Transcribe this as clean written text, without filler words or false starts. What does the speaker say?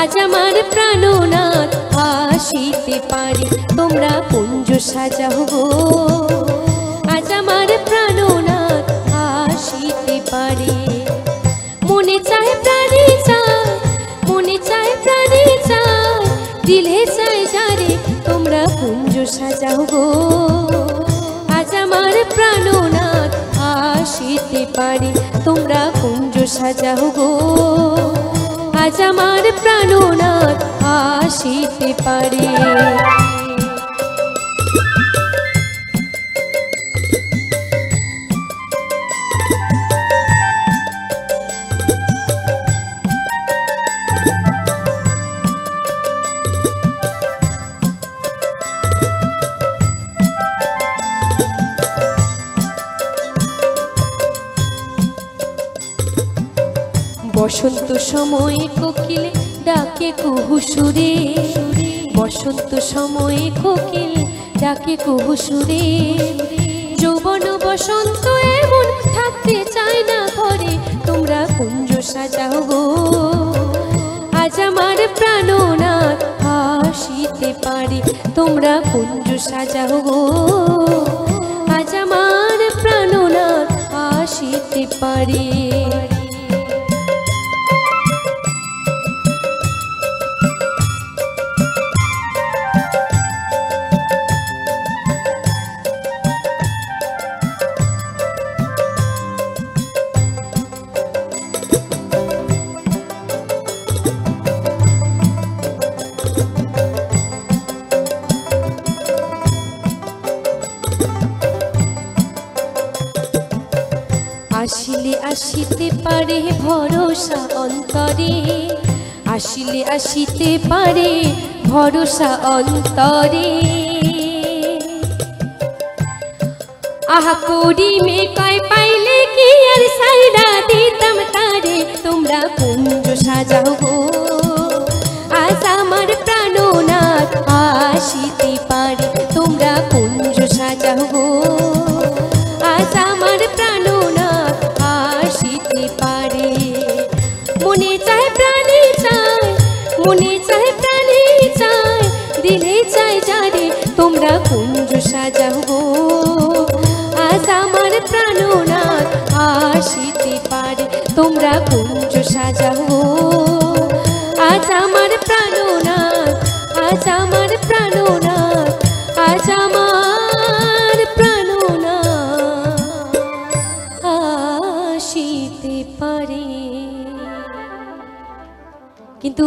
আজ আমার প্রাণনাথ আসিতে পারে তোমরা কুঞ্জ সাজাও গো। আজ আমার প্রাণনাথ আসিতে পারে। মনে চায় প্রাণে চায়, মনে চায় প্রাণে চায়, দিলে চায় যারে তোমরা কুঞ্জ সাজাও গো। আজ আমার প্রাণনাথ আসিতে পারে তোমরা কুঞ্জ সাজাও গো। আজ আমার প্রাণনাথ আসিতে পারে। বসন্ত সময়ে কোকিল ডাকে কুহু সুরে, বসন্ত সময়ে কোকিল ডাকে কুহু সুরে। যৌবন বসন্ত এমন থাকতে চায় না ঘরে তোমরা কুঞ্জ সাজাও গো। আজ আমার প্রাণনাথ আসিতে পারে তোমরা কুঞ্জ সাজাও গো। আজ আমার প্রাণনাথ আসিতে পারে। আসিলে আসিতে পারে ভরসা অন্তরে, আসিলে আসিতে পারে ভরসা অন্তরে। আহা করি মে কয় পাইলে কি আর সাইরা দিতাম তারে তোমরা কুঞ্জ সাজাও গো। আজ আমার প্রাণনাথ আসিতে পারে তোমরা কুঞ্জ সাজাও গো। আজ আমার প্রাণনাথ আসিতে পারে। মনে চায় প্রাণে চায়, মনে চায় প্রাণে চায়, দিলে চায় যারে তোমরা কুঞ্জ সাজাও গো। আজ আমার প্রাণনাথ আসিতে পারে তোমরা কুঞ্জ সাজাও গো। আজ আমার প্রাণনাথ, আজ আমার প্রাণনাথ, আজ আমার প্রাণনাথ আসিতে পারে। কিন্তু